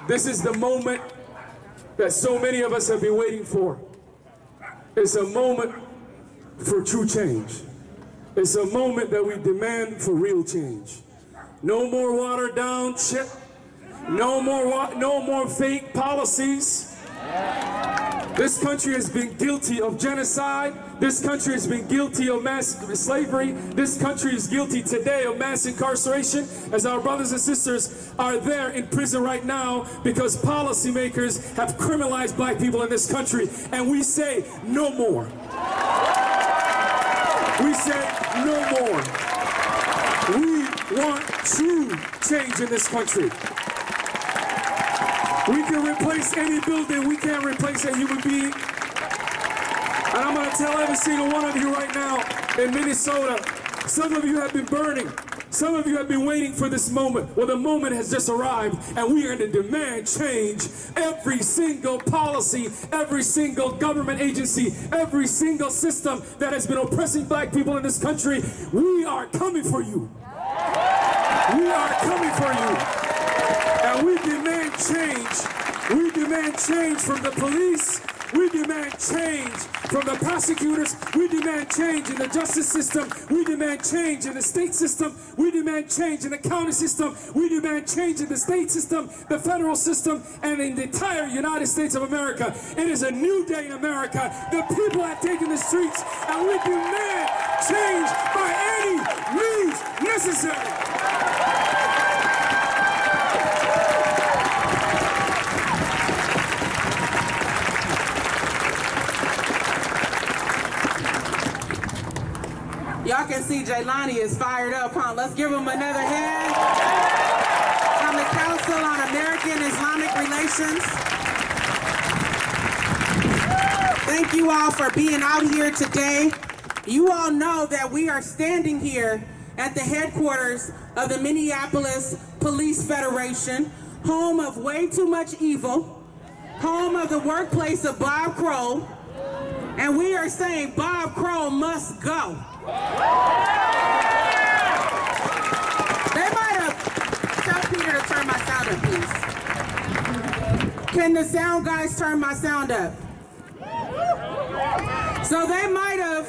This is the moment that so many of us have been waiting for. It's a moment for true change. It's a moment that we demand for real change. No more watered down shit. No more fake policies. This country has been guilty of genocide. This country has been guilty of mass slavery. This country is guilty today of mass incarceration, as our brothers and sisters are there in prison right now because policymakers have criminalized black people in this country. And we say no more. We say no more. We want true change in this country. We can replace any building, we can't replace a human being. And I'm going to tell every single one of you right now in Minnesota, some of you have been burning. Some of you have been waiting for this moment. Well, the moment has just arrived, and we are going to demand change. Every single policy, every single government agency, every single system that has been oppressing black people in this country, we are coming for you. We are coming for you. And we demand change. We demand change from the police. We demand change from the prosecutors. We demand change in the justice system. We demand change in the state system. We demand change in the county system. We demand change in the state system, the federal system, and in the entire United States of America. It is a new day in America. The people have taken the streets, and we demand change by any means necessary. Y'all can see Jaylani is fired up, huh? Let's give him another hand. From the Council on American Islamic Relations. Thank you all for being out here today. You all know that we are standing here at the headquarters of the Minneapolis Police Federation, home of way too much evil, home of the workplace of Bob Kroll, and we are saying Bob Kroll must go. They might have, tell Peter to turn my sound up, please. Can the sound guys turn my sound up? So they might have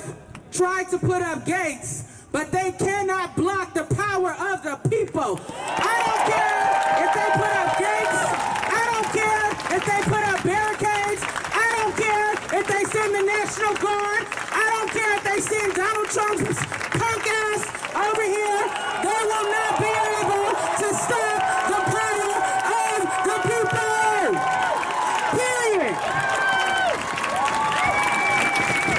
tried to put up gates, but they cannot block the power of the people. I don't care if they put up gates. I don't care if they put up barricades. I don't care if they send the National Guard. I don't care if they send Donald Trump's punk ass over here. They will not be able to stop the power of the people. Period.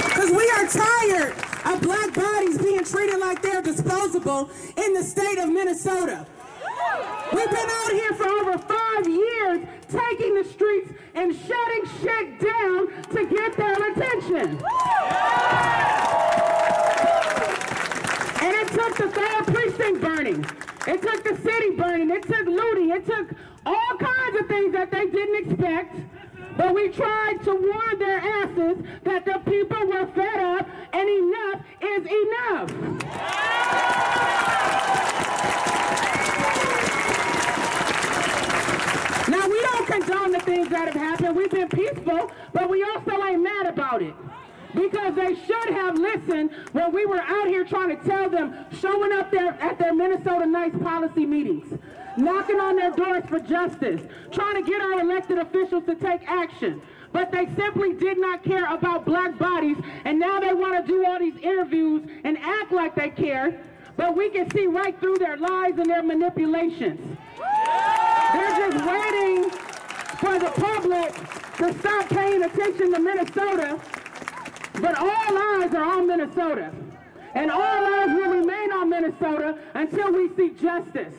Because we are tired of black bodies being treated like they're disposable in the state of Minnesota. We've been out here for over 5 years taking the streets and shutting shit down to get their attention. And it took the 3rd precinct burning. It took the city burning. It took looting. It took all kinds of things that they didn't expect. But we tried to warn their asses that the people were fed up and enough is enough. Now, we don't condone the things that have happened. We've been peaceful, but we also ain't mad about it. Because they should have listened when we were out here trying to tell them, showing up there at their Minnesota Nice policy meetings, knocking on their doors for justice, trying to get our elected officials to take action. But they simply did not care about black bodies, and now they want to do all these interviews and act like they care, but we can see right through their lies and their manipulations. They're just waiting for the public to stop paying attention to Minnesota But all eyes are on Minnesota. And all eyes will remain on Minnesota until we see justice.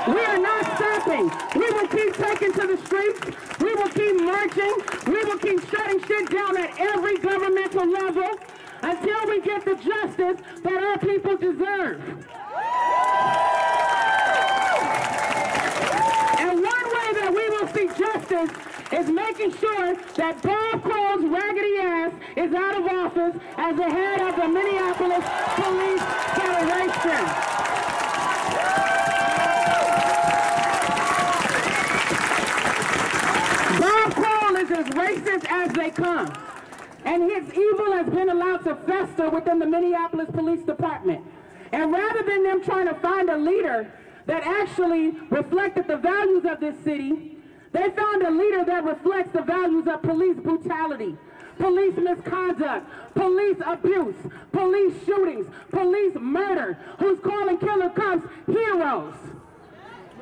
We are not stopping. We will keep taking to the streets. We will keep marching. We will keep shutting shit down at every governmental level until we get the justice that our people deserve. And one way that we will see justice is making sure that Bob Kroll's raggedy ass is out of office as the head of the Minneapolis Police Federation. Bob Kroll is as racist as they come, and his evil has been allowed to fester within the Minneapolis Police Department. And rather than them trying to find a leader that actually reflected the values of this city, they found a leader that reflects the values of police brutality, police misconduct, police abuse, police shootings, police murder, who's calling killer cops heroes.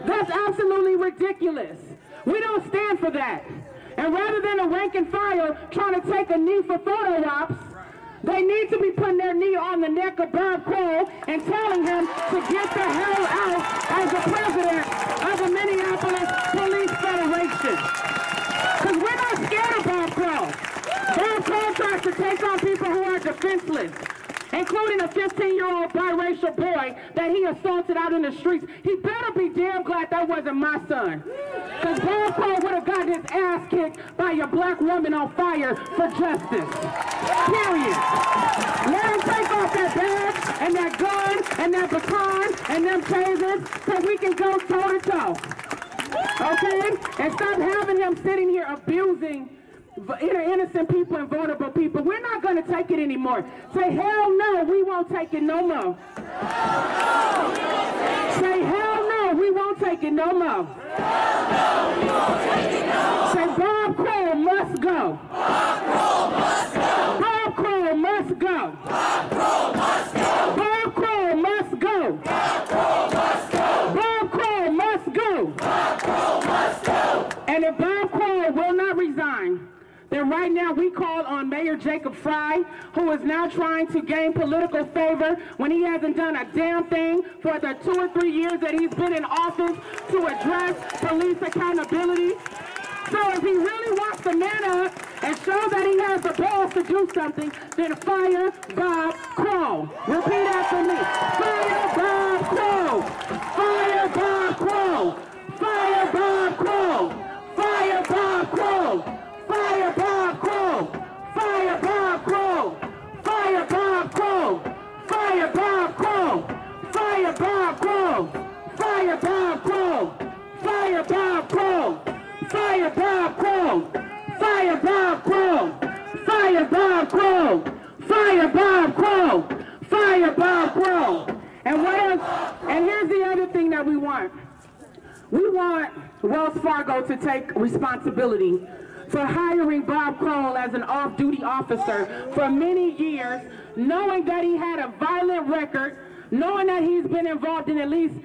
That's absolutely ridiculous. We don't stand for that. And rather than a rank and file trying to take a knee for photo ops, they need to be putting their knee on the neck of Bob Kroll and telling him to get the hell out as the president of the Minneapolis Police Federation. Because we're not scared of Bob Kroll. Bob Kroll tries to take on people who are defenseless, including a 15-year-old biracial boy that he assaulted out in the streets. He better be damn glad that wasn't my son. Because Bob Kroll would have gotten his ass kicked by a black woman on fire for justice. Period. Let him take off that badge and that gun and that baton and them tasers so we can go toe-to-toe. Okay? And stop having him sitting here abusing innocent people and vulnerable people. We're not going to take it anymore. Say, hell no, we won't take it no more. Say, hell no, we won't take it no more. Say, Bob Kroll must go. Bob Kroll must go. Bob Kroll must go. Bob Kroll must go. Bob Kroll must go. Bob Kroll must go. Bob Kroll must go. Bob Kroll must go. And if Bob Kroll will not resign, then right now we call on Mayor Jacob Fry, who is now trying to gain political favor when he hasn't done a damn thing for the 2 or 3 years that he's been in office to address police accountability. So if he really wants to man up and show that he has the balls to do something, then fire Bob Kroll. Repeat after me. Fire Bob Kroll. Fire Bob Kroll. Fire Bob Kroll. Fire Bob Kroll. Fire Bob Kroll! Fire Bob Kroll! Fire Bob Kroll! Fire Bob Kroll! Fire Bob Kroll! Fire Bob Kroll! Fire Bob Kroll! Fire Bob Kroll! Fire Bob Kroll! Fire Bob Kroll! Fire Bob Kroll! Fire Bob Kroll! And what else? And here's the other thing that we want. We want Wells Fargo to take responsibility for hiring Bob Kroll as an off-duty officer for many years, knowing that he had a violent record, knowing that he's been involved in at least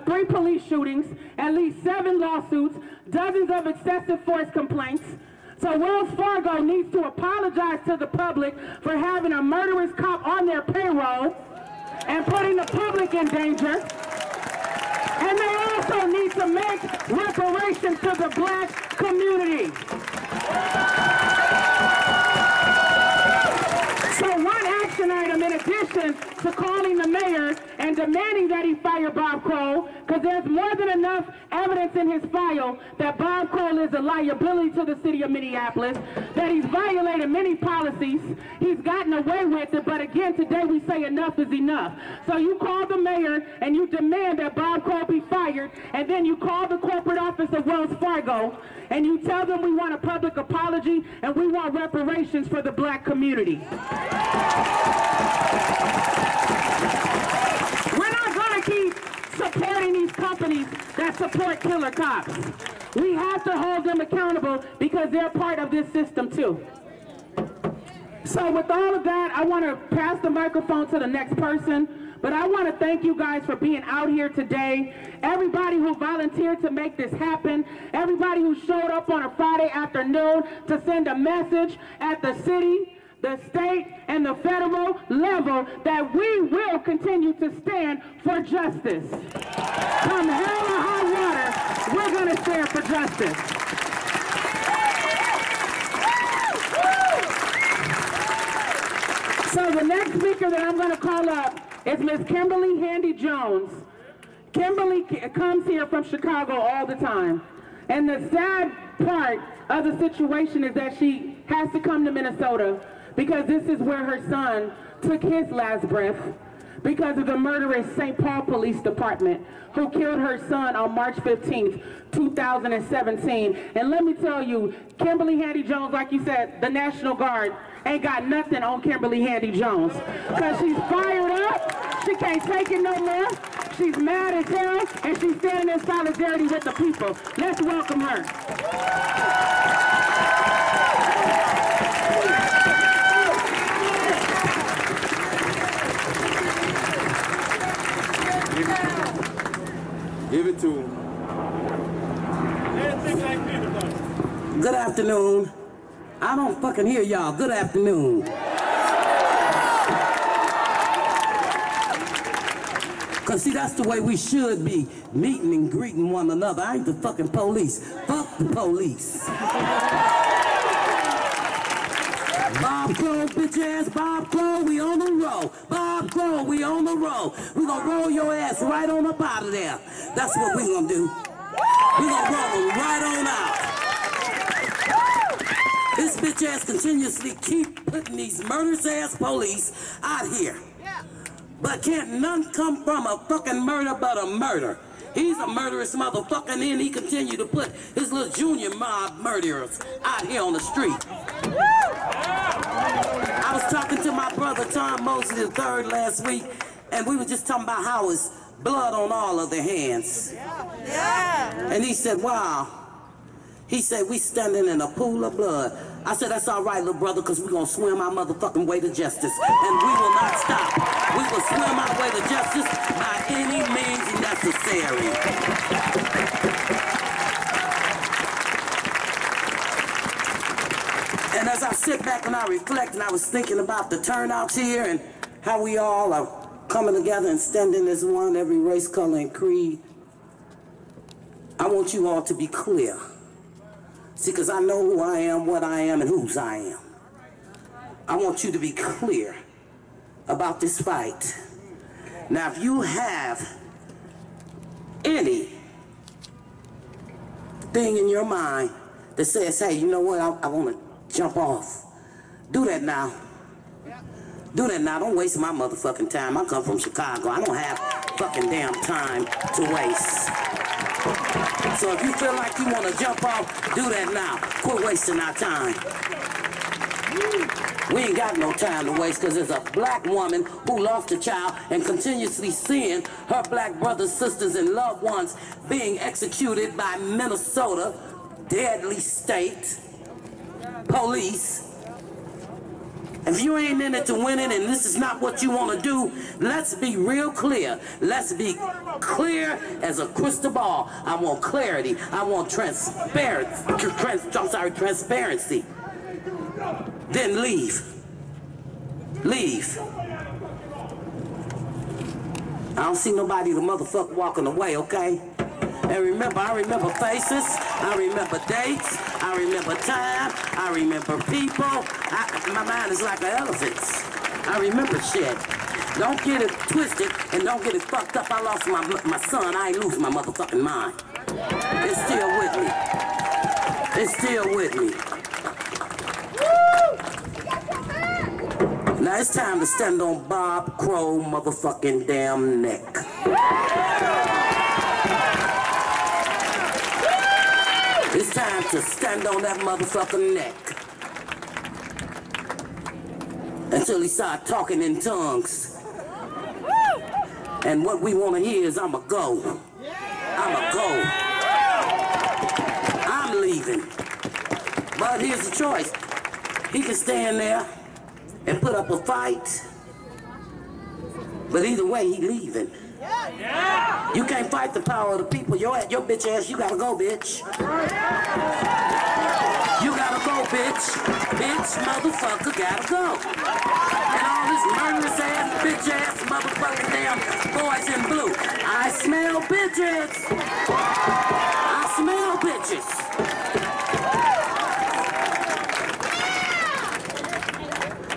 3 police shootings, at least 7 lawsuits, dozens of excessive force complaints. So Wells Fargo needs to apologize to the public for having a murderous cop on their payroll and putting the public in danger. And they also need to make reparations to the black community. So one action item, in addition to calling the mayor and demanding that he fire Bob Kroll, because there's more than enough evidence in his file that Bob Kroll is a liability to the city of Minneapolis, that he's violated many policies, he's gotten away with it, but again, today we say enough is enough. So you call the mayor and you demand that Bob Kroll be fired, and then you call the corporate office of Wells Fargo and you tell them we want a public apology and we want reparations for the black community. We're not going to keep supporting these companies that support killer cops. We have to hold them accountable because they're part of this system too. So with all of that, I want to pass the microphone to the next person. But I want to thank you guys for being out here today. Everybody who volunteered to make this happen. Everybody who showed up on a Friday afternoon to send a message at the city the state, and the federal level that we will continue to stand for justice. Come hell or high water, we're going to stand for justice. So the next speaker that I'm going to call up is Miss Kimberly Handy Jones. Kimberly comes here from Chicago all the time. And the sad part of the situation is that she has to come to Minnesota because this is where her son took his last breath because of the murderous St. Paul Police Department who killed her son on March 15th, 2017. And let me tell you, Kimberly Handy Jones, like you said, the National Guard ain't got nothing on Kimberly Handy Jones because she's fired up, she can't take it no more, she's mad as hell, and she's standing in solidarity with the people. Let's welcome her. Give it to him. Good afternoon. I don't fucking hear y'all. Good afternoon. Cause see, that's the way we should be, meeting and greeting one another. I ain't the fucking police. Fuck the police. Bob Kroll, bitch ass Bob Kroll, we on the road. Bob Kroll, we on the road. We gonna roll your ass right on up out of there. That's what we gonna do. We gonna roll right on out. This bitch ass continuously keep putting these murderous ass police out here. But can't none come from a fucking murder but a murder. He's a murderous motherfucker, and then he continue to put his little junior mob murderers out here on the street. I was talking to my brother Tom Mosley III last week, and we were just talking about how it's blood on all of their hands. And he said, wow. He said, we standing in a pool of blood. I said, that's all right, little brother, because we're going to swim our motherfucking way to justice. And we will not stop. We will swim our way to justice by any means necessary. And as I sit back and I reflect, and I was thinking about the turnouts here and how we all are coming together and standing as one, every race, color, and creed, I want you all to be clear. See, because I know who I am, what I am, and whose I am. I want you to be clear about this fight. Now, if you have any thing in your mind that says, hey, you know what, I want to jump off, do that now. Do that now. Don't waste my motherfucking time. I come from Chicago. I don't have fucking damn time to waste. So if you feel like you want to jump off, do that now. Quit wasting our time. We ain't got no time to waste because there's a black woman who lost a child and continuously seeing her black brothers, sisters, and loved ones being executed by Minnesota, deadly state, police. If you ain't in it to win it and this is not what you want to do, let's be real clear. Let's be clear as a crystal ball. I want clarity. I want transparency. Then leave. Leave. I don't see nobody the motherfucker walking away, okay? And remember, I remember faces, I remember dates, I remember time, I remember people. My mind is like an elephant's. I remember shit. Don't get it twisted and don't get it fucked up. I lost my son, I ain't lose my motherfucking mind. It's still with me. It's still with me. Now it's time to stand on Bob Kroll motherfucking damn neck. It's time to stand on that motherfucking neck. Until he start talking in tongues. And what we want to hear is I'ma go. I'ma go. I'm leaving. But here's the choice. He can stand there and put up a fight. But either way, he leaving. You can't fight the power of the people. Your bitch ass, you gotta go, bitch. You gotta go, bitch. Bitch, motherfucker, gotta go. And all this murderous ass, bitch ass, motherfucking damn boys in blue. I smell bitches. I smell bitches.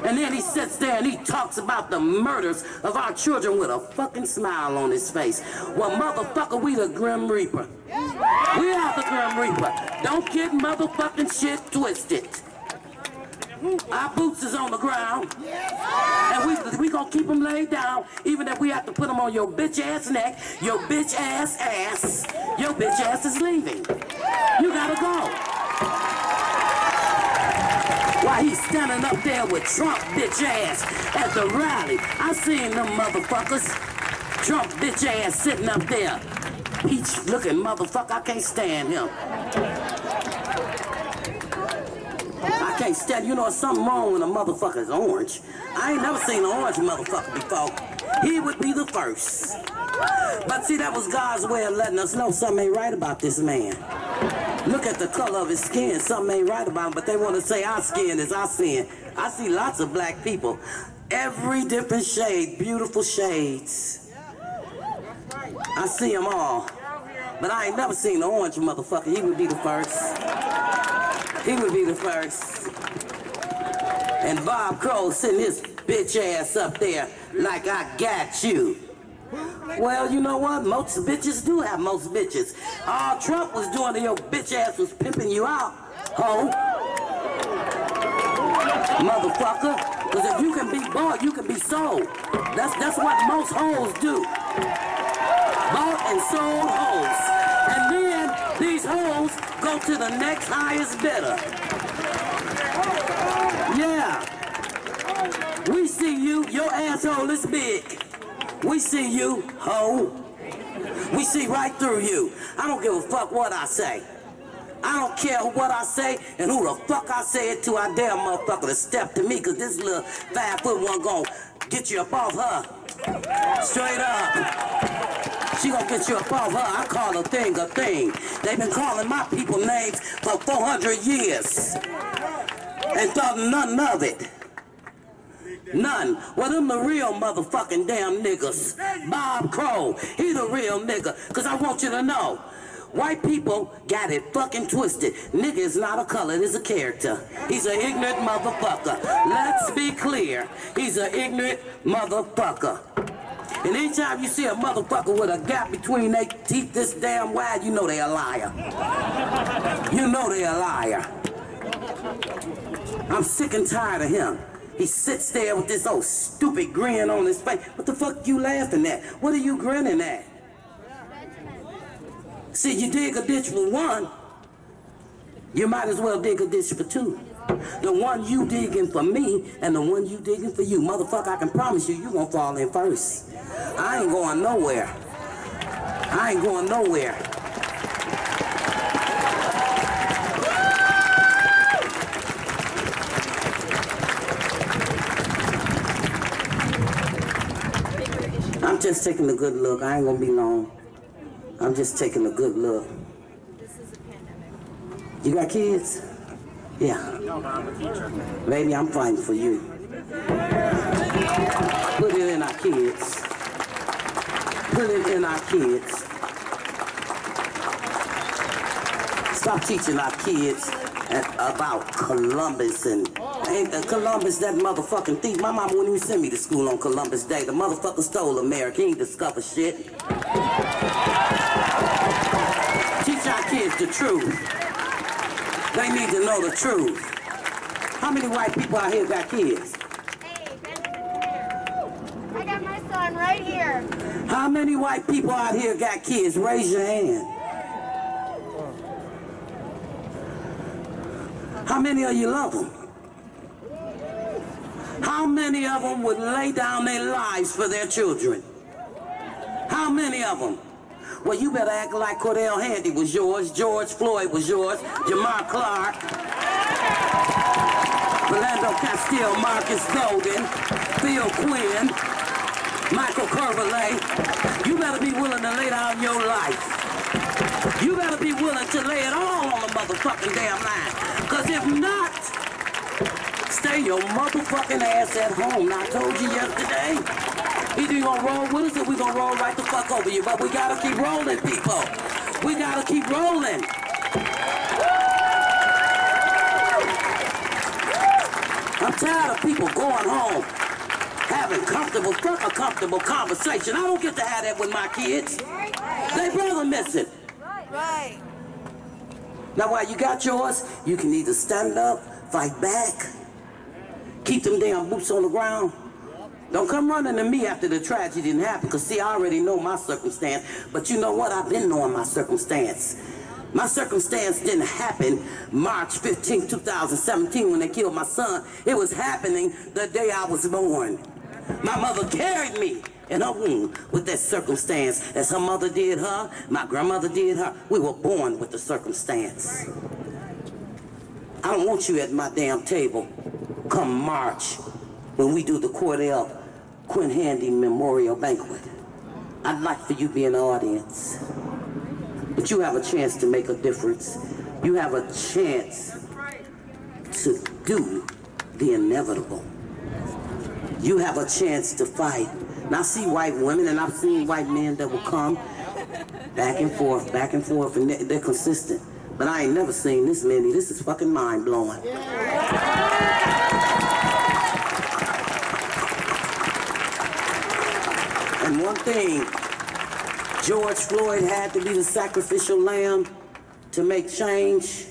And then he sits there and he talks about the murders of our children with a fucking smile on his face. Well, motherfucker, we the Grim Reaper. We are the Grim Reaper. Don't get motherfucking shit twisted. Our boots is on the ground. And we gonna keep them laid down, even if we have to put them on your bitch ass neck, your bitch ass. Your bitch ass is leaving. You gotta go. While he's standing up there with Trump bitch ass at the rally. I seen them motherfuckers. Trump bitch ass sitting up there. Peach looking motherfucker, I can't stand him. I can't stand, you know, something wrong when a motherfucker's orange. I ain't never seen an orange motherfucker before. He would be the first. But see, that was God's way of letting us know something ain't right about this man. Look at the color of his skin. Something ain't right about him, but they want to say our skin is our sin. I see lots of black people. Every different shade, beautiful shades. I see them all. But I ain't never seen an orange motherfucker. He would be the first. He would be the first. And Bob Kroll sitting his bitch ass up there like I got you. Well, you know what? Most bitches do have most bitches. All Trump was doing to your bitch ass was pimping you out, ho. Motherfucker. Because if you can be bought, you can be sold. That's what most hoes do. Bought and sold hoes. And then these hoes go to the next highest bidder. Yeah. We see you. Your asshole is big. We see you, ho. We see right through you. I don't give a fuck what I say. I don't care what I say and who the fuck I say it to. I dare motherfucker to step to me, because this little 5'1" gonna get you up off her. Straight up. She gonna get you up off her. I call a thing a thing. They've been calling my people names for 400 years and thought nothing of it. None. Well, them the real motherfucking damn niggas. Bob Kroll, he the real nigga. Because I want you to know, white people got it fucking twisted. Nigga is not a color, it is a character. He's an ignorant motherfucker. Let's be clear. He's an ignorant motherfucker. And anytime you see a motherfucker with a gap between their teeth this damn wide, you know they a liar. You know they a liar. I'm sick and tired of him. He sits there with this old stupid grin on his face. What the fuck you laughing at? What are you grinning at? See, you dig a ditch for one, you might as well dig a ditch for two. The one you digging for me and the one you digging for you. Motherfucker, I can promise you, you gonna fall in first. I ain't going nowhere. I ain't going nowhere. I'm just taking a good look. I ain't gonna be long. I'm just taking a good look. This is a pandemic. You got kids? Yeah. No, but I'm a teacher. Baby, I'm fighting for you. Put it in our kids. Put it in our kids. Stop teaching our kids about Columbus and ain't Columbus that motherfucking thief. My mama wouldn't even send me to school on Columbus Day. The motherfucker stole America. He ain't discovered shit. Teach our kids the truth. They need to know the truth. How many white people out here got kids? Hey, Benjamin, here. I got my son right here. How many white people out here got kids? Raise your hand. How many of you love them? How many of them would lay down their lives for their children? How many of them? Well, you better act like Cordell Handy was yours, George Floyd was yours, Jamar Clark, Philando Castile, Marcus Golden, Phil Quinn, Michael Curvelay, You better be willing to lay down your life. You better be willing to lay it all on the motherfucking damn line. Because if not, stay your motherfucking ass at home. Now, I told you yesterday, either you gonna roll with us or we gonna roll right the fuck over you. But we gotta keep rolling, people. We gotta keep rolling. I'm tired of people going home, having fuck a comfortable conversation. I don't get to have that with my kids. They brother missing. Right. Now, while you got yours, you can either stand up, fight back, keep them damn boots on the ground. Don't come running to me after the tragedy didn't happen, because see, I already know my circumstance. But you know what? I've been knowing my circumstance. My circumstance didn't happen March 15, 2017 when they killed my son. It was happening the day I was born. My mother carried me in her womb with that circumstance. As her mother did her, my grandmother did her. We were born with the circumstance. I don't want you at my damn table come March when we do the Cordell Quinn Handy Memorial Banquet. I'd like for you to be in the audience. But you have a chance to make a difference. You have a chance to do the inevitable. You have a chance to fight. And I see white women and I've seen white men that will come back and forth, and they're consistent. But I ain't never seen this many. This is fucking mind-blowing. And one thing, George Floyd had to be the sacrificial lamb to make change.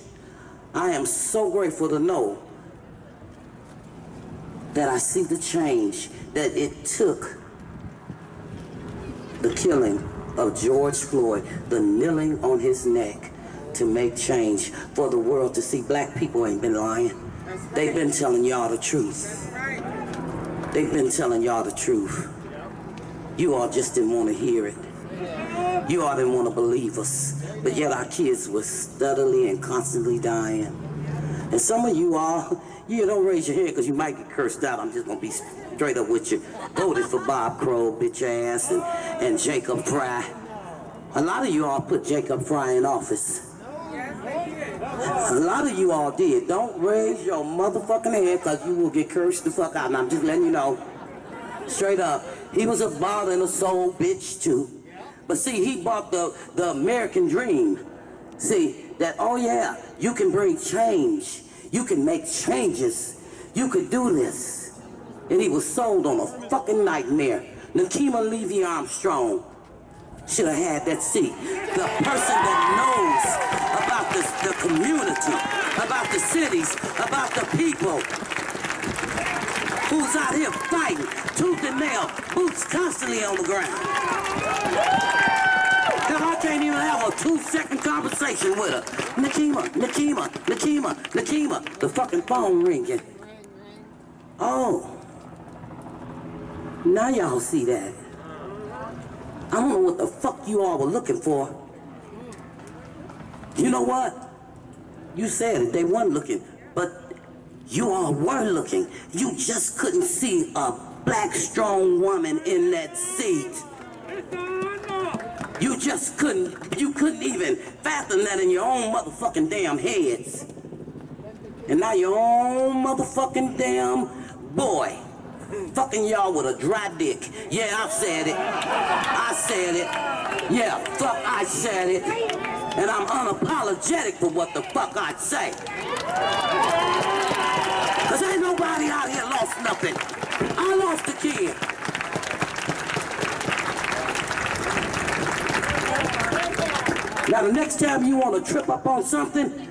I am so grateful to know that I see the change that it took the killing of George Floyd, the kneeling on his neck to make change for the world to see. Black people ain't been lying. They've been telling y'all the truth. They've been telling y'all the truth. You all just didn't want to hear it. You all didn't want to believe us. But yet our kids were steadily and constantly dying. And some of you all, you don't raise your hand because you might get cursed out. I'm just going to be straight up with you. Voted for Bob Kroll, bitch ass, and Jacob Fry. A lot of you all put Jacob Fry in office. A lot of you all did. Don't raise your motherfucking hand because you will get cursed the fuck out. And I'm just letting you know. Straight up. He was a bother and a soul bitch too. But see, he bought the American dream. See, that, oh yeah, you can bring change. You can make changes. You could do this. And he was sold on a fucking nightmare. Nakima Levy Armstrong should have had that seat. The person that knows about the community, about the cities, about the people, who's out here fighting, tooth and nail, boots constantly on the ground. Hell, I can't even have a 2-second conversation with her. Nakima. The fucking phone ringing. Oh. Now y'all see that. I don't know what the fuck you all were looking for. You know what? You said it, they weren't looking, but you all were looking. You just couldn't see a black, strong woman in that seat. You just couldn't even fathom that in your own motherfucking damn heads. And now your own motherfucking damn boy fucking y'all with a dry dick. Yeah, I said it. I said it. Yeah, fuck, I said it. And I'm unapologetic for what the fuck I say. Cause ain't nobody out here lost nothing. I lost a kid. Now the next time you want to trip up on something,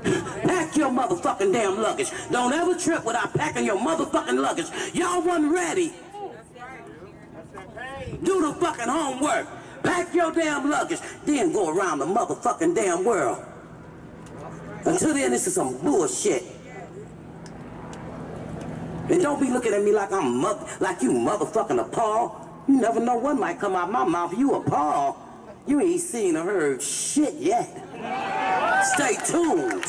pack your motherfucking damn luggage. Don't ever trip without packing your motherfucking luggage. Y'all wasn't ready. Do the fucking homework. Pack your damn luggage. Then go around the motherfucking damn world. Until then, this is some bullshit. And don't be looking at me like like you motherfucking appalled. You never know what might come out my mouth. You appalled. You ain't seen or heard shit yet. Stay tuned.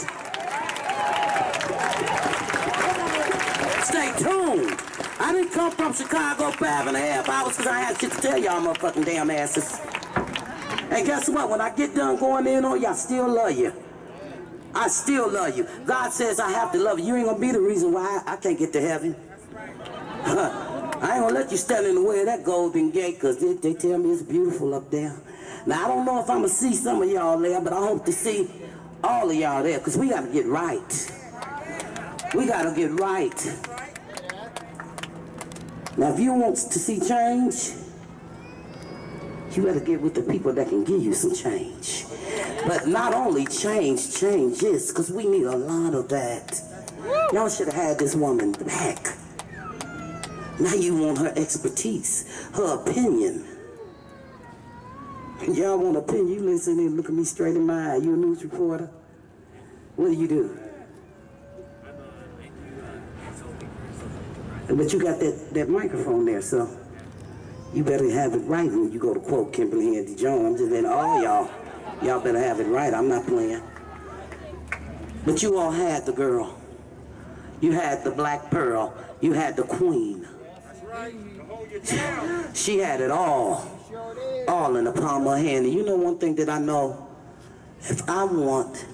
Stay tuned. I I didn't come from Chicago 5.5 hours because I had shit to tell y'all motherfucking damn asses. And guess what? When I get done going in on you, I still love you. I still love you. God says I have to love you. You ain't gonna be the reason why I can't get to heaven. I ain't gonna let you stand in the way of that golden gate because they tell me it's beautiful up there. Now, I don't know if I'm gonna see some of y'all there, but I hope to see all of y'all there because we gotta get right. We gotta get right. Now, if you want to see change, you better get with the people that can give you some change. But not only change, changes, because we need a lot of that. Y'all should have had this woman back. Now you want her expertise, her opinion. Y'all want an opinion, you listen and look at me straight in my eye. You a news reporter? What do? But you got that microphone there, so you better have it right when you go to quote Kimberly Andy Jones. I'm just letting all y'all better have it right. I'm not playing. But you all had the girl. You had the black pearl. You had the queen. She had it all in the palm of her hand. And you know one thing that I know, if I want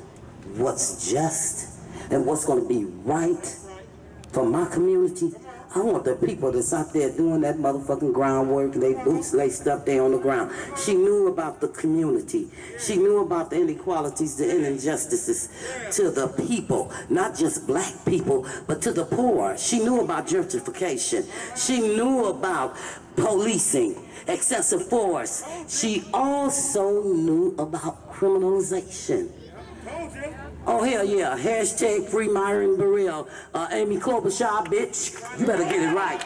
what's just and what's going to be right for my community, I want the people that's out there doing that motherfucking groundwork, they boots laced up there on the ground. She knew about the community. She knew about the inequalities, the injustices to the people, not just black people, but to the poor. She knew about gentrification. She knew about policing, excessive force. She also knew about criminalization. Oh, hell yeah. Hashtag free Myron Burrell. Amy Klobuchar, bitch. You better get it right.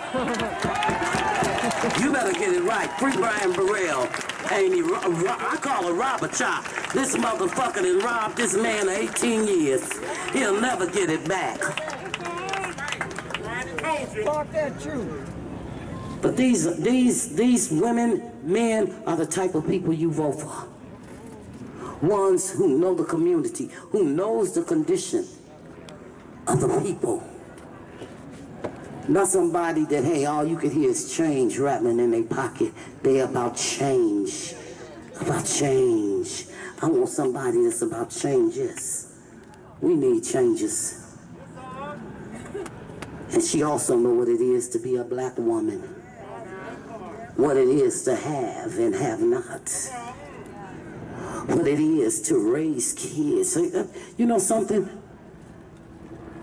You better get it right. Free Brian Burrell. Amy, I call her Robertcha. This motherfucker done robbed this man of 18 years. He'll never get it back. Talk that truth. But these women, men are the type of people you vote for. Ones who know the community, who knows the condition of the people. Not somebody that, hey, all you could hear is change rattling in their pocket. They're about change. About change. I want somebody that's about changes. We need changes. And she also knows what it is to be a black woman. What it is to have and have not. What it is to raise kids. You know something?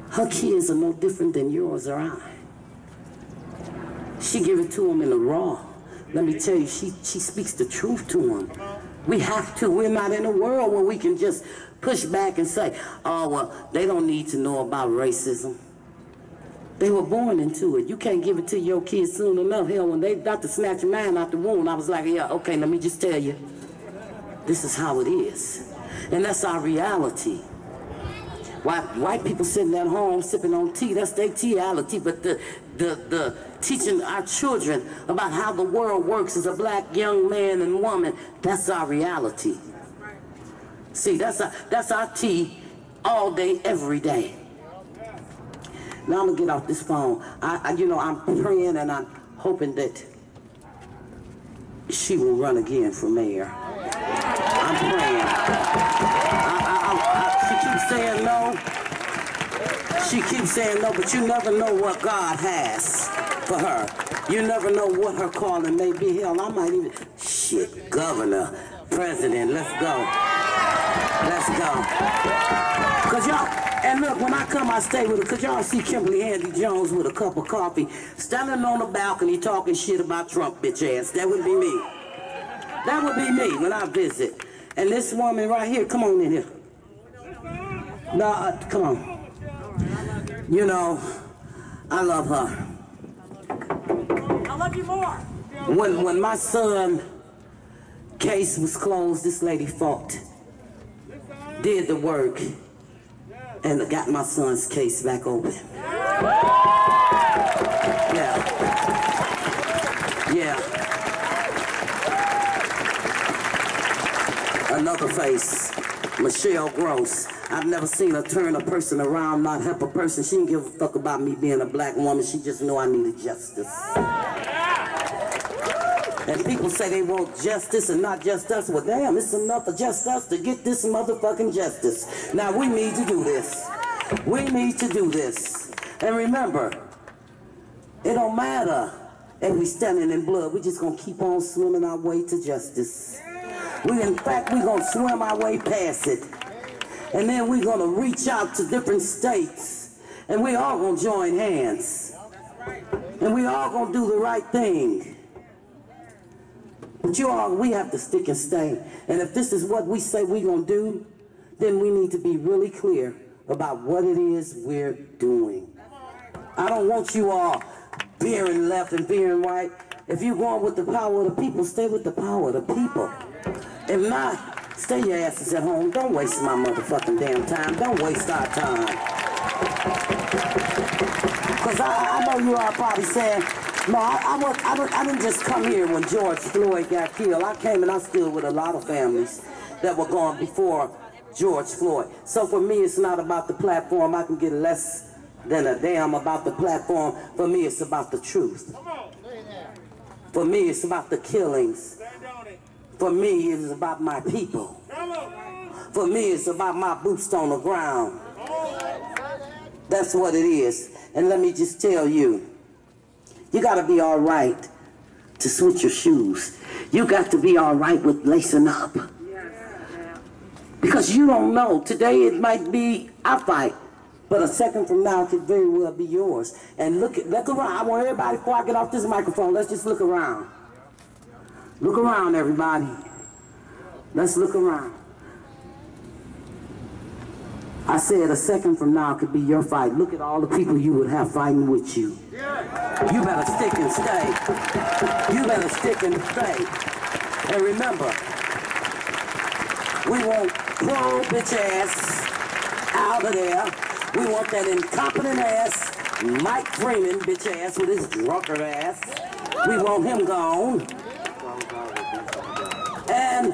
Her kids are no different than yours or I. She give it to them in the raw. Let me tell you, she speaks the truth to them. We have to. We're not in a world where we can just push back and say, oh, well, they don't need to know about racism. They were born into it. You can't give it to your kids soon enough. Hell, when they got to snatch mine out the womb, I was like, yeah, okay, let me just tell you. This is how it is. And that's our reality. White people sitting at home sipping on tea, that's their tea-ality. But the teaching our children about how the world works as a black young man and woman, that's our reality. See, that's our tea all day, every day. Now I'm gonna get off this phone. I'm praying and I'm hoping that she will run again for mayor. I'm praying. She keeps saying no. She keeps saying no, but you never know what God has for her. You never know what her calling may be. Hell, I might even, shit, governor, president, let's go. Let's go. Cause y'all, and look, when I come, I stay with her, cause y'all see Kimberly Andy Jones with a cup of coffee, standing on the balcony talking shit about Trump, bitch ass. That would be me. That would be me when I visit. And this woman right here, come on in here. No, come on. You know, I love her. I love you more. When my son case was closed, this lady fought, did the work, and got my son's case back open. Yeah. Another face Michelle Gross. I've never seen her turn a person around, not help a person. She didn't give a fuck about me being a black woman. She just knew I needed justice. And people say they want justice and not just us. Well, damn, it's enough for just us to get this motherfucking justice. Now, we need to do this. We need to do this. And remember, it don't matter if we standing in blood. We're just going to keep on swimming our way to justice. In fact, we're going to swim our way past it. And then we're going to reach out to different states. And we all going to join hands. And we all going to do the right thing. But we have to stick and stay. And if this is what we say we're going to do, then we need to be really clear about what it is we're doing. I don't want you all veering left and veering right. If you're going with the power of the people, stay with the power of the people. If not, stay your asses at home. Don't waste my motherfucking damn time. Don't waste our time. Because I know you are probably saying, no, I didn't just come here when George Floyd got killed. I came and I stood with a lot of families that were gone before George Floyd. So for me, it's not about the platform. I can get less than a damn about the platform. For me, it's about the truth. For me, it's about the killings. For me, it is about my people. For me, it's about my boots on the ground. That's what it is. And let me just tell you, you got to be all right to switch your shoes. You got to be all right with lacing up. Because you don't know. Today it might be our fight, but a second from now it could very well be yours. And look around. I want everybody, before I get off this microphone, let's just look around. Look around, everybody. Let's look around. I said a second from now could be your fight. Look at all the people you would have fighting with you. You better stick and stay. You better stick and stay. And remember, we want Kroll bitch ass out of there. We want that incompetent ass Mike Freeman bitch ass with his drunkard ass. We want him gone. And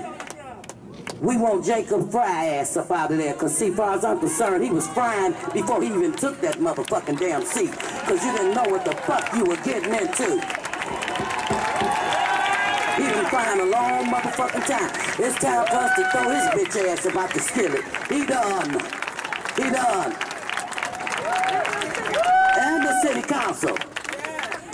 we want Jacob Fry ass up out of there, because see, far as I'm concerned, he was frying before he even took that motherfucking damn seat, because you didn't know what the fuck you were getting into. He been frying a long motherfucking time. It's time for us to throw his bitch ass about the skillet. He done. He done. And the city council.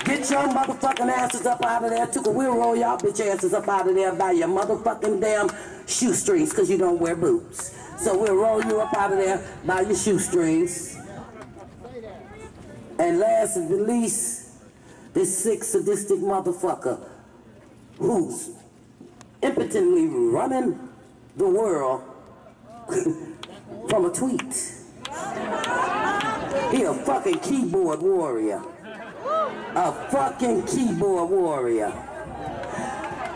Get your motherfucking asses up out of there, too, because we'll roll y'all bitch asses up out of there by your motherfucking damn shoestrings, because you don't wear boots. So we'll roll you up out of there by your shoestrings. And last but not least, this sick, sadistic motherfucker who's impotently running the world from a tweet. He a fucking keyboard warrior. A fucking keyboard warrior.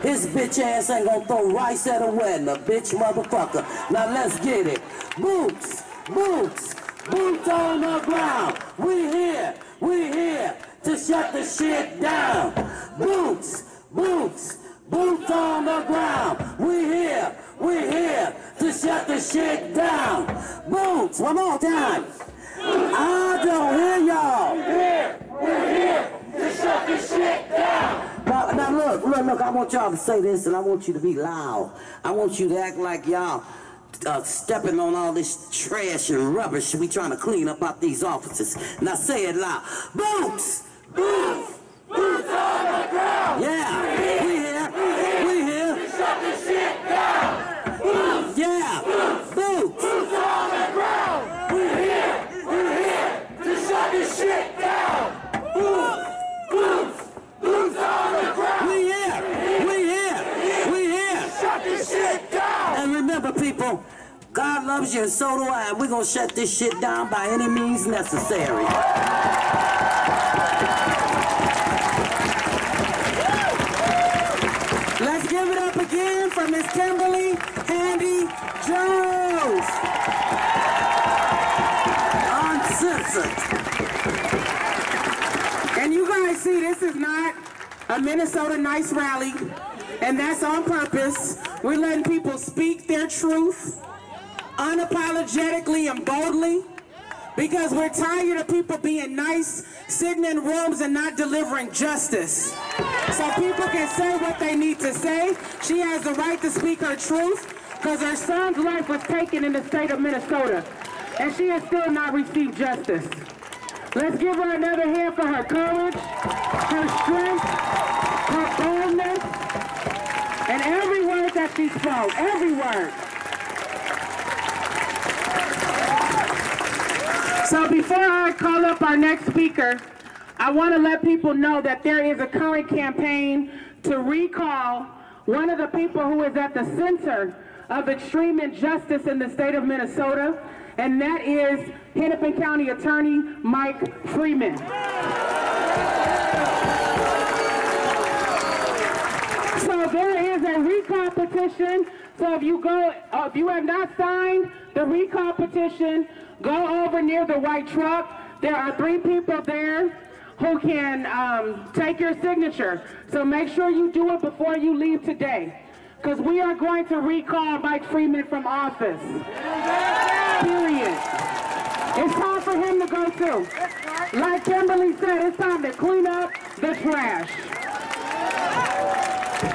His bitch ass ain't gonna throw rice at a wedding, a bitch motherfucker. Now let's get it. Boots, boots, boots on the ground. We here to shut the shit down. Boots, boots, boots on the ground. We here to shut the shit down. Boots, one more time. I don't hear y'all. We're here to shut this shit down. Now look, I want y'all to say this, and I want you to be loud. I want you to act like y'all stepping on all this trash and rubbish we trying to clean up out these offices. Now say it loud. Boots! Boots! Boots on the ground! Yeah! We here! To shut this shit down! Boots! Yeah! Boots! Boots on the ground! We're here to shut this shit down! Boots! Boots! Boots on the ground! We here! Shut this shit down! And remember, people, God loves you and so do I, and we're gonna shut this shit down by any means necessary. Let's give it up again for Miss Kimberly Handy Jones. Uncensored. And you guys see, this is not a Minnesota Nice rally, and that's on purpose. We're letting people speak their truth. unapologetically and boldly, because we're tired of people being nice, sitting in rooms and not delivering justice. So people can say what they need to say. She has the right to speak her truth, because her son's life was taken in the state of Minnesota, and she has still not received justice. Let's give her another hand for her courage, her strength, her boldness, and every word that she spoke, every word. So before I call up our next speaker, I want to let people know that there is a current campaign to recall one of the people who is at the center of extreme injustice in the state of Minnesota, and that is Hennepin County Attorney Mike Freeman. So there is a recall petition. So if you have not signed the recall petition, go over near the white truck. There are 3 people there who can take your signature. So make sure you do it before you leave today, because we are going to recall Mike Freeman from office. Period. It's time for him to go too. Like Kimberly said, it's time to clean up the trash.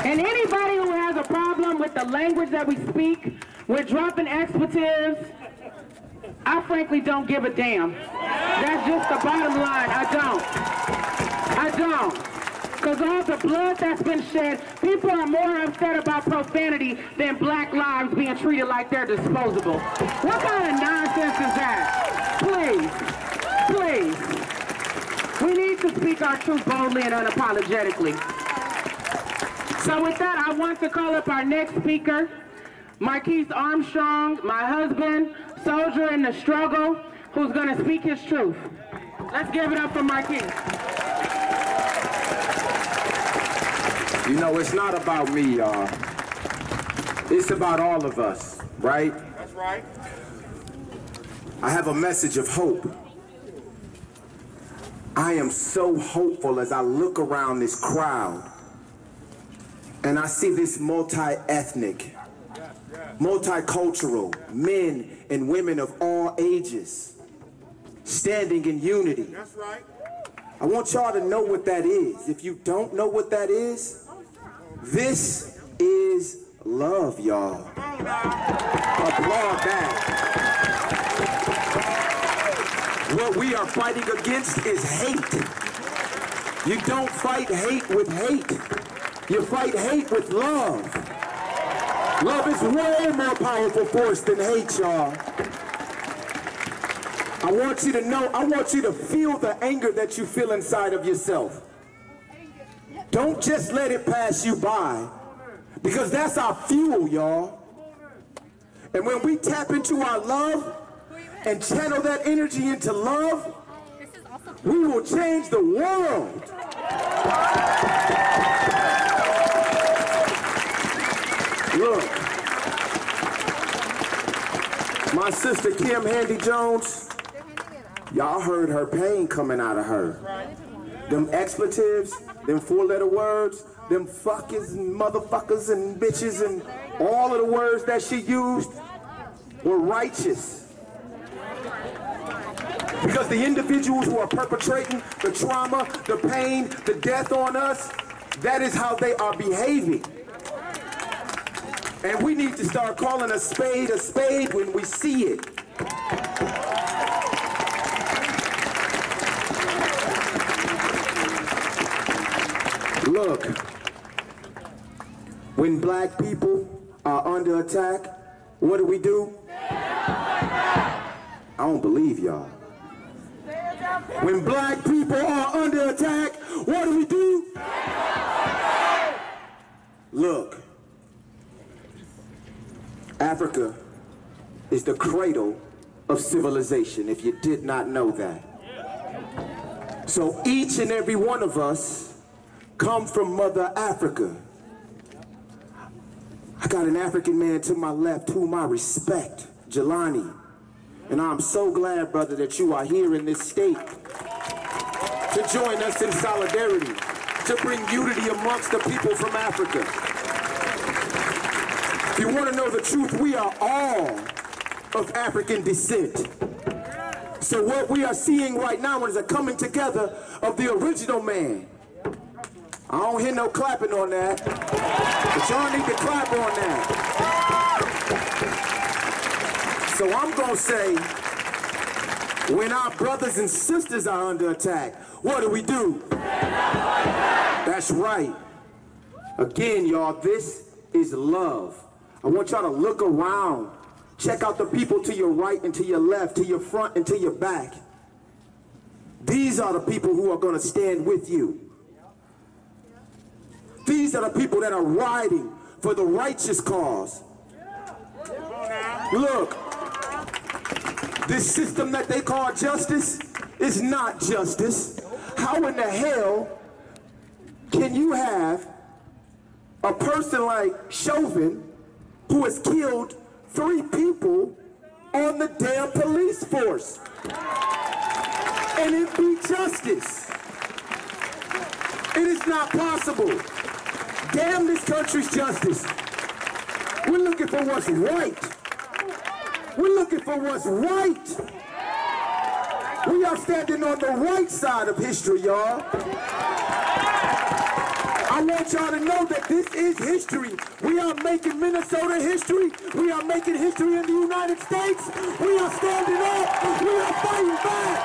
And anybody who has a problem with the language that we speak, we're dropping expletives, I frankly don't give a damn. That's just the bottom line. I don't. Because all the blood that's been shed, people are more upset about profanity than black lives being treated like they're disposable. What kind of nonsense is that? Please. We need to speak our truth boldly and unapologetically. So with that, I want to call up our next speaker, Marquise Armstrong, my husband, soldier in the struggle, who's going to speak his truth. Let's give it up for Marquise. You know, it's not about me, y'all. It's about all of us, right? That's right. I have a message of hope. I am so hopeful as I look around this crowd and I see this multi-ethnic, multicultural men and women of all ages standing in unity. That's right. I want y'all to know what that is. If you don't know what that is, this is love, y'all. Applaud that. What we are fighting against is hate. You don't fight hate with hate. You fight hate with love. Love is way more powerful force than hate, y'all. I want you to know, I want you to feel the anger that you feel inside of yourself. Don't just let it pass you by, because that's our fuel, y'all. And when we tap into our love and channel that energy into love, we will change the world. Look, my sister Kim Handy Jones, y'all heard her pain coming out of her. Them expletives, them 4-letter words, them fuckers and motherfuckers and bitches and all of the words that she used were righteous. Because the individuals who are perpetrating the trauma, the pain, the death on us, that is how they are behaving. And we need to start calling a spade when we see it. Look, when black people are under attack, what do? I don't believe y'all. When black people are under attack, what do? Look, Africa is the cradle of civilization, if you did not know that. So each and every one of us come from Mother Africa. I got an African man to my left whom I respect, Jelani. And I'm so glad, brother, that you are here in this state to join us in solidarity, to bring unity amongst the people from Africa. If you want to know the truth, we are all of African descent. So what we are seeing right now is a coming together of the original man. I don't hear no clapping on that, but y'all need to clap on that. So I'm gonna say, when our brothers and sisters are under attack, what do? That's right. Again, y'all, this is love. I want y'all to look around. Check out the people to your right and to your left, to your front and to your back. These are the people who are going to stand with you. These are the people that are riding for the righteous cause. Look, this system that they call justice is not justice. How in the hell can you have a person like Chauvin who has killed 3 people on the damn police force and it be justice? It is not possible. Damn this country's justice. We're looking for what's right. We're looking for what's right. We are standing on the right side of history, y'all. I want y'all to know that this is history. We are making Minnesota history. We are making history in the United States. We are standing up. We are fighting back.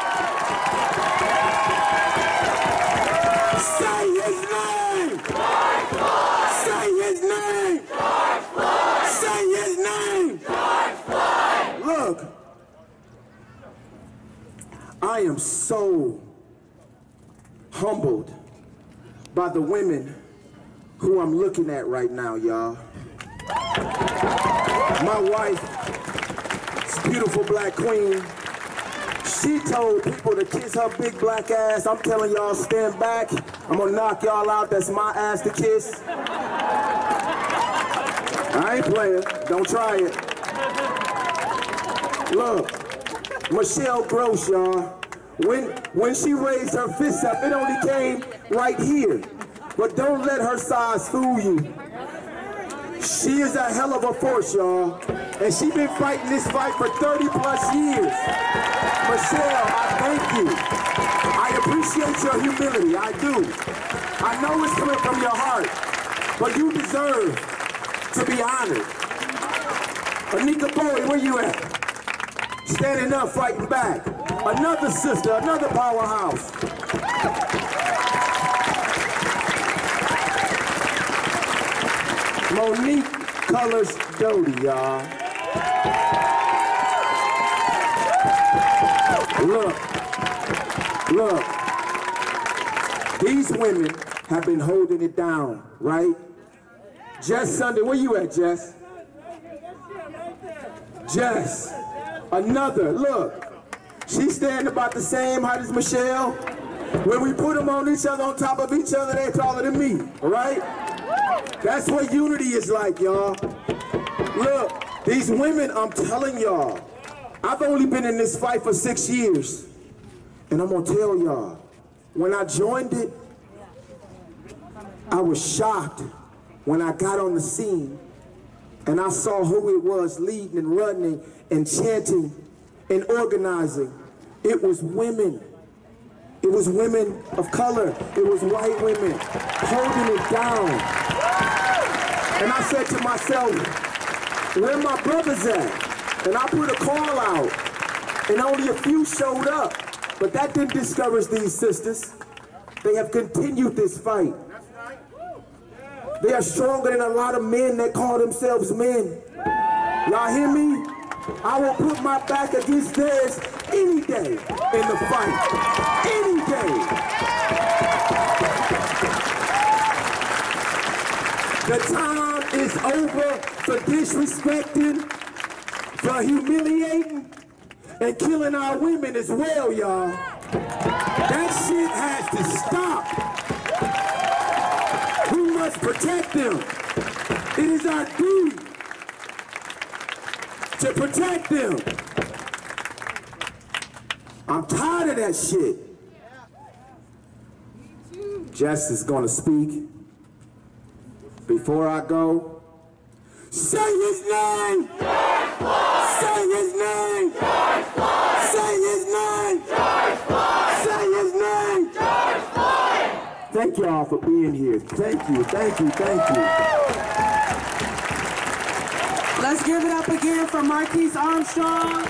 Say his name. Say his name. Say his name. Look, I am so humbled by the women who I'm looking at right now, y'all. My wife, this beautiful black queen, she told people to kiss her big black ass. I'm telling y'all, stand back. I'm gonna knock y'all out. That's my ass to kiss. I ain't playing. Don't try it. Look, Michelle Gross, y'all. When she raised her fist up, it only came right here. But don't let her size fool you. She is a hell of a force, y'all. And she been fighting this fight for 30 plus years. Michelle, I thank you. I appreciate your humility, I do. I know it's coming from your heart, but you deserve to be honored. Anika Bowie, where you at? Standing up, fighting back. Another sister, another powerhouse. Monique Colors Doty, y'all. Look. These women have been holding it down, right? Jess Sunday, where you at, Jess? Jess, another, look. She's standing about the same height as Michelle. When we put them on each other, on top of each other, they're taller than me, all right? That's what unity is like, y'all. Look, these women, I'm telling y'all, I've only been in this fight for 6 years. And I'm gonna tell y'all, when I joined it, I was shocked when I got on the scene and I saw who it was leading and running and chanting and organizing. It was women. It was women of color. It was white women holding it down. And I said to myself, where my brothers at? And I put a call out, and only a few showed up. But that didn't discourage these sisters. They have continued this fight. They are stronger than a lot of men that call themselves men. Y'all hear me? I will put my back against theirs any day in the fight. Any day. The time is over for disrespecting, for humiliating, and killing our women as well, y'all. That shit has to stop. We must protect them. It is our duty to protect them. I'm tired of that shit. Jess is gonna speak. Before I go, say his name! Say his name. George Floyd. Say his name. George Floyd. Say his name. George Floyd. Thank y'all for being here. Thank you, thank you, thank you. Let's give it up again for Marquise Armstrong.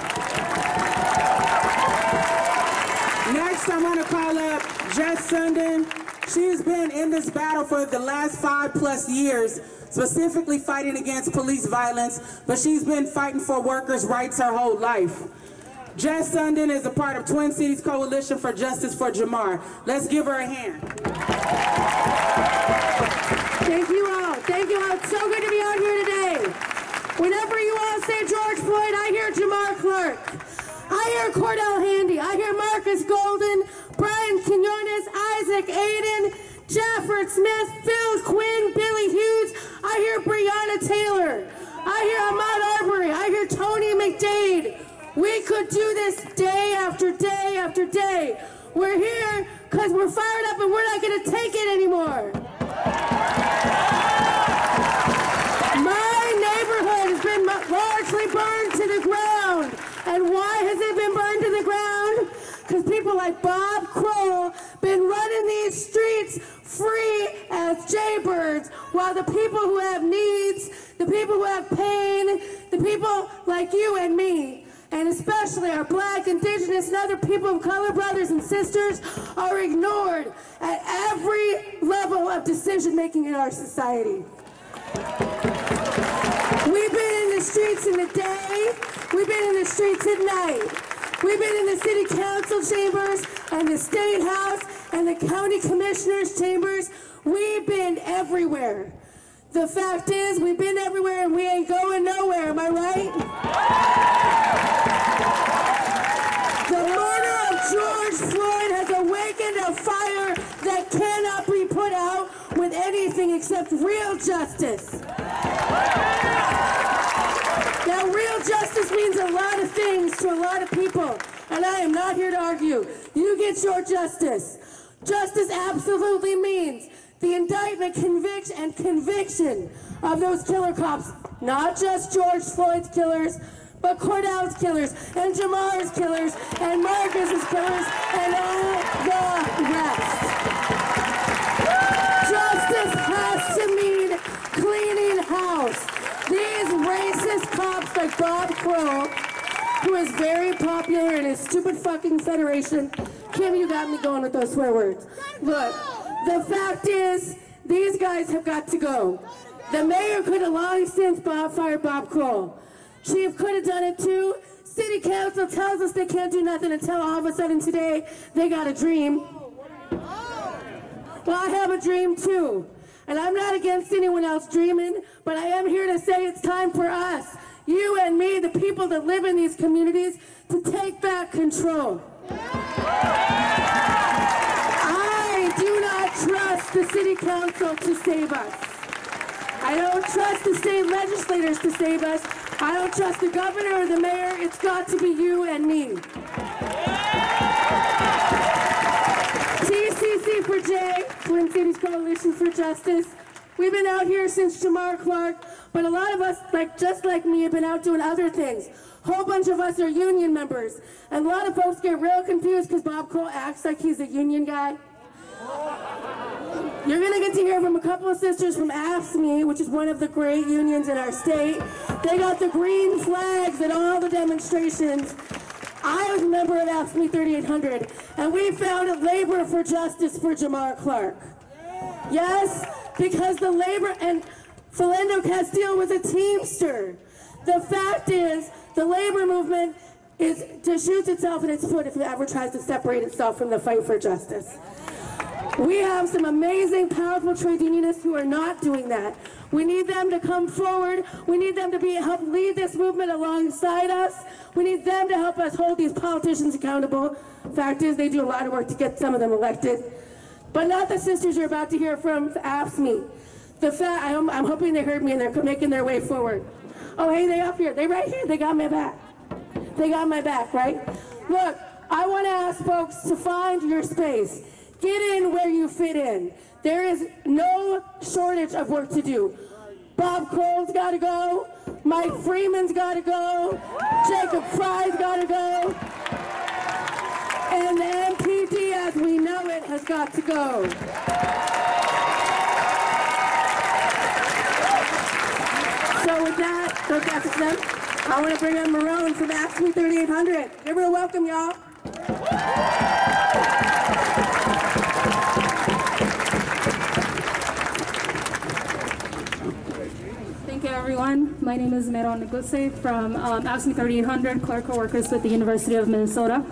Next, I want to call up Jess Sundin. She's been in this battle for the last 5+ years, specifically fighting against police violence, but she's been fighting for workers' rights her whole life. Jess Sundin is a part of Twin Cities Coalition for Justice for Jamar. Let's give her a hand. Thank you all. Thank you all. It's so good to be out here today. Whenever you all say George Floyd, I hear Jamar Clark. I hear Cordell Handy. I hear Marcus Golden, Brian Quinones, Isaac Aiden, Jafford Smith, Phil Quinn, Billy Hughes. I hear Breonna Taylor. I hear Ahmaud Arbery. I hear Tony McDade. We could do this day after day after day. We're here because we're fired up and we're not going to take it anymore. My neighborhood has been largely burned to the ground. And why has it been burned to the ground? Because people like Bob Kroll been running these streets free as jaybirds, while the people who have needs, the people who have pain, the people like you and me, and especially our Black, Indigenous, and other people of color brothers and sisters are ignored at every level of decision-making in our society. We've been in the streets in the day, we've been in the streets at night. We've been in the city council chambers and the state house and the county commissioners chambers. We've been everywhere. The fact is, we've been everywhere and we ain't going nowhere, am I right? The murder of George Floyd has awakened a fire that cannot be put out with anything except real justice. Now, real justice means a lot of things to a lot of people, and I am not here to argue. You get your justice. Justice absolutely means the indictment, conviction of those killer cops, not just George Floyd's killers, but Cordell's killers, and Jamar's killers, and Marcus's killers, and all the rest. Justice has to mean cleaning house. These racist cops like Bob Kroll, who is very popular in his stupid fucking federation. Kim, you got me going with those swear words. Look, the fact is, these guys have got to go. The mayor could have long since fired Bob Kroll. Chief could have done it too. City council tells us they can't do nothing until all of a sudden today they got a dream. Well, I have a dream too. And I'm not against anyone else dreaming, but I am here to say it's time for us, you and me, the people that live in these communities, to take back control. I do not trust the city council to save us. I don't trust the state legislators to save us. I don't trust the governor or the mayor. It's got to be you and me. TCC for J, Twin Cities Coalition for Justice. We've been out here since Jamar Clark, but a lot of us, just like me, have been out doing other things. A whole bunch of us are union members. And a lot of folks get real confused because Bob Kroll acts like he's a union guy. You're going to get to hear from a couple of sisters from AFSCME, which is one of the great unions in our state. They got the green flags at all the demonstrations. I was a member of AFSCME 3800, and we founded Labor for Justice for Jamar Clark. Yes, because the labor, and Philando Castile was a Teamster. The fact is, the labor movement is to shoot itself in its foot if it ever tries to separate itself from the fight for justice. We have some amazing, powerful trade unionists who are not doing that. We need them to come forward. We need them to help lead this movement alongside us. We need them to help us hold these politicians accountable. Fact is, they do a lot of work to get some of them elected. But not the sisters you're about to hear from AFSCME. I'm hoping they heard me and they're making their way forward. Oh, hey, they up here. They right here. They got my back. They got my back, right? Look, I want to ask folks to find your space. Get in where you fit in. There is no shortage of work to do. Bob Kroll's got to go. Mike Freeman's got to go. Jacob Fry's got to go. And the MPD as we know it has got to go. So with that, I want to bring in Marone from Ask Me 3800. Everyone welcome, y'all. Thank you, everyone. My name is Meron Neguse from Ask Me 3800, clerical workers with the University of Minnesota.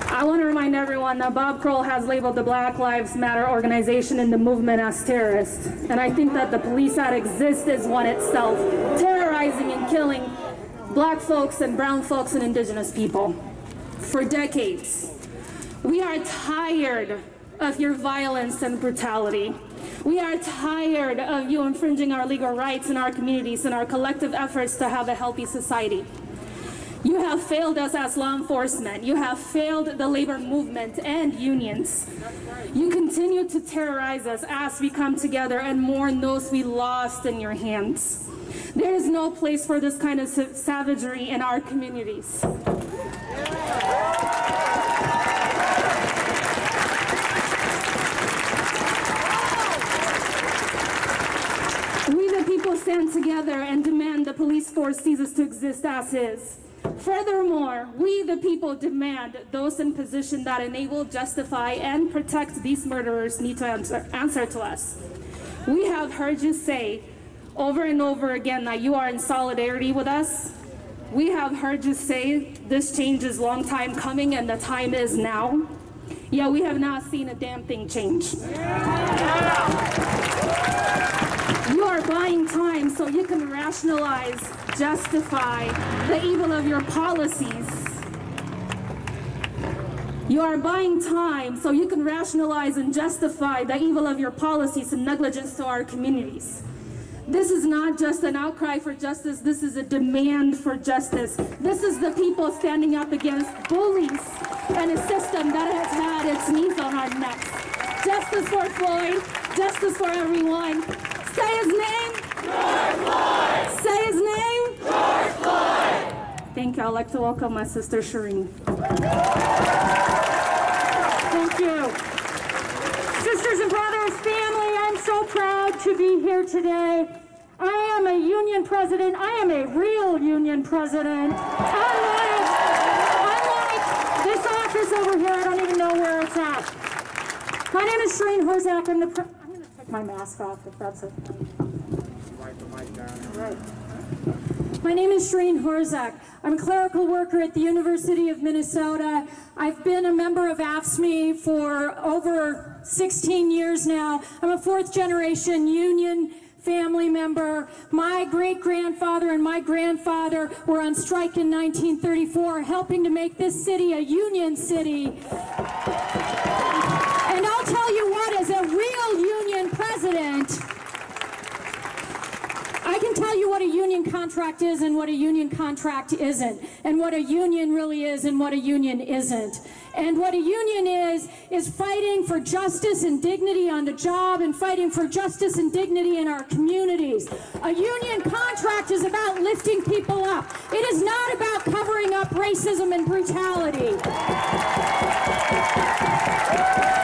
I want to remind everyone that Bob Kroll has labeled the Black Lives Matter organization and the movement as terrorist. And I think that the police that exist is one itself, terrorizing and killing black folks and brown folks and indigenous people for decades. We are tired of your violence and brutality. We are tired of you infringing our legal rights in our communities and our collective efforts to have a healthy society. You have failed us as law enforcement. You have failed the labor movement and unions. You continue to terrorize us as we come together and mourn those we lost in your hands. There is no place for this kind of savagery in our communities. We the people stand together and demand the police force ceases to exist as is. Furthermore, we the people demand those in position that enable, justify, and protect these murderers need to answer to us. We have heard you say over and over again that you are in solidarity with us. We have heard you say this change is long time coming and the time is now. Yet we have not seen a damn thing change. You are buying time so you can rationalize, justify the evil of your policies. You are buying time so you can rationalize and justify the evil of your policies and negligence to our communities. This is not just an outcry for justice, this is a demand for justice. This is the people standing up against bullies and a system that has had its knees on our necks. Justice for Floyd, justice for everyone. Say his name. George Floyd. Say his name. George Floyd. Thank you. I'd like to welcome my sister Shireen. Thank you. Sisters and brothers, family, I'm so proud to be here today. I am a union president. I am a real union president. Unlike this office over here, I don't even know where it's at. My name is Shireen Horzak. I'm going to take my mask off if that's it. Right. My name is Shireen Horzak. I'm a clerical worker at the University of Minnesota. I've been a member of AFSCME for over 16 years now. I'm a fourth generation union family member. My great-grandfather and my grandfather were on strike in 1934, helping to make this city a union city. And I'll tell you what, as a real union president, I can tell you what a union contract is and what a union contract isn't, and what a union really is and what a union isn't. And what a union is fighting for justice and dignity on the job and fighting for justice and dignity in our communities. A union contract is about lifting people up. It is not about covering up racism and brutality.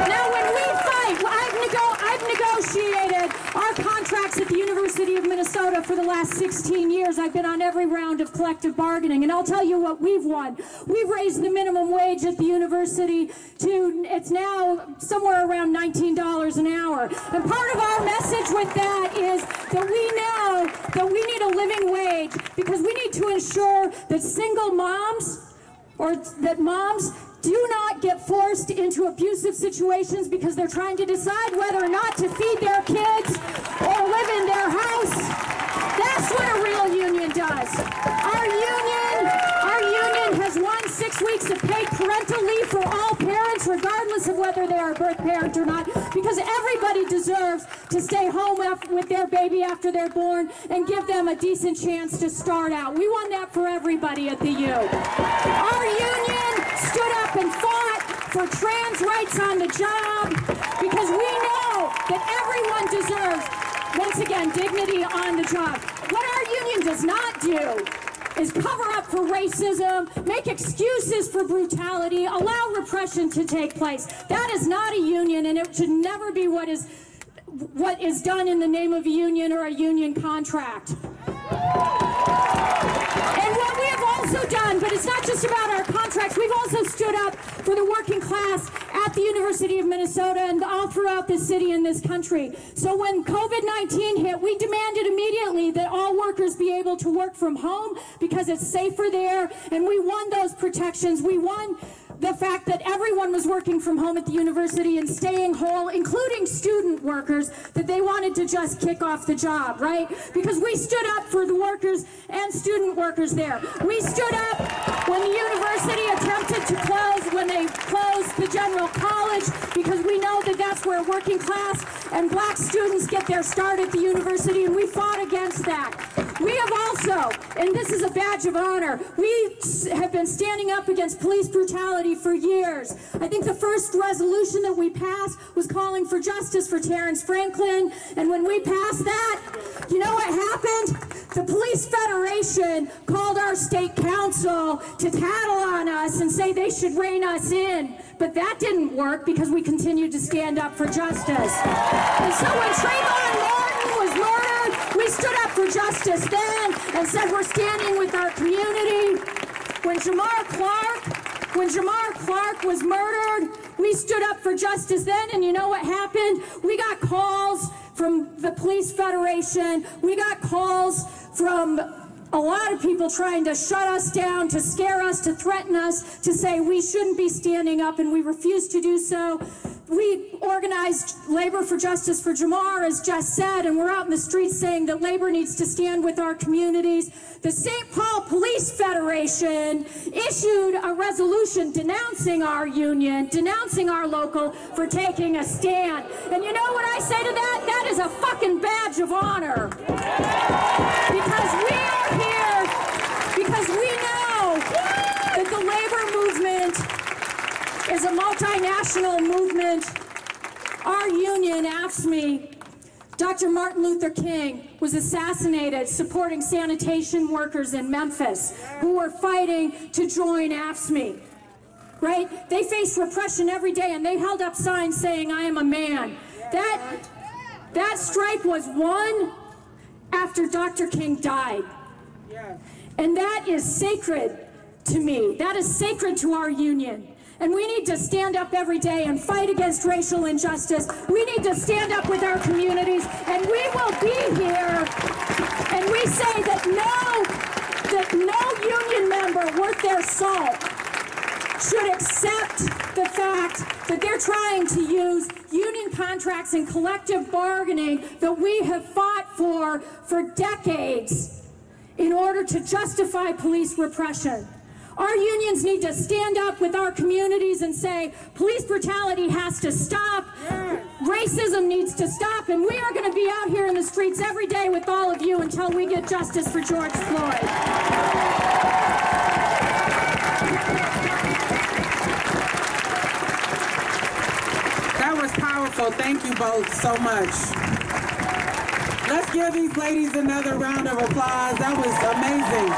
Now, when we fight, I've negotiated our contracts at the University of Minnesota for the last 16 years. I've been on every round of collective bargaining, and I'll tell you what we've won. We've raised the minimum wage at the university to, it's now somewhere around $19 an hour. And part of our message with that is that we know that we need a living wage because we need to ensure that single moms, or that moms do not get forced into abusive situations because they're trying to decide whether or not to feed their kids or live in their house. That's what a real union does. Our union has won 6 weeks of paid parental leave for all parents, regardless of whether they are a birth parent or not, because everybody deserves to stay home with their baby after they're born and give them a decent chance to start out. We won that for everybody at the U. Our union stood up and fought for trans rights on the job because we know that everyone deserves, once again, dignity on the job. What our union does not do is cover up for racism, make excuses for brutality, allow repression to take place. That is not a union, and it should never be what is done in the name of a union or a union contract. And what we have also done, but it's not just about our contracts, we've also stood up for the working class at the University of Minnesota and all throughout this city and this country. So when COVID-19 hit, we demanded immediately that all workers be able to work from home because it's safer there, and we won those protections. We won the fact that everyone was working from home at the university and staying whole, including student workers, that they wanted to just kick off the job, right? Because we stood up for the workers and student workers there. We stood up when the university attempted to close, when they closed the general college, because we know that that's where working class and black students get their start at the university, and we fought against that. We have also, and this is a badge of honor, we have been standing up against police brutality for years. I think the first resolution that we passed was calling for justice for Terrence Franklin, and when we passed that, you know what happened? The Police Federation called our state council to tattle on us and say they should rein us in, but that didn't work because we continued to stand up for justice. And so when Trayvon Martin was murdered, we stood up for justice then and said we're standing with our community. When Jamar Clark was murdered, we stood up for justice then, and you know what happened? We got calls from the Police Federation. We got calls from a lot of people trying to shut us down, to scare us, to threaten us, to say we shouldn't be standing up, and we refused to do so. We organized Labor for Justice for Jamar, as Jess said, and we're out in the streets saying that labor needs to stand with our communities. The St. Paul Police Federation issued a resolution denouncing our union, denouncing our local for taking a stand. And you know what I say to that? That is a fucking badge of honor. Because we are here, because we know that the labor movement is a multinational movement. Our union, AFSCME, Dr. Martin Luther King was assassinated supporting sanitation workers in Memphis who were fighting to join AFSCME, right? They faced repression every day, and they held up signs saying, "I am a man." That strike was won after Dr. King died. And that is sacred to me. That is sacred to our union. And we need to stand up every day and fight against racial injustice. We need to stand up with our communities, and we will be here. And we say that no union member worth their salt should accept the fact that they're trying to use union contracts and collective bargaining that we have fought for decades in order to justify police repression. Our unions need to stand up with our communities and say, police brutality has to stop, racism needs to stop, and we are going to be out here in the streets every day with all of you until we get justice for George Floyd. That was powerful. Thank you both so much. Let's give these ladies another round of applause. That was amazing.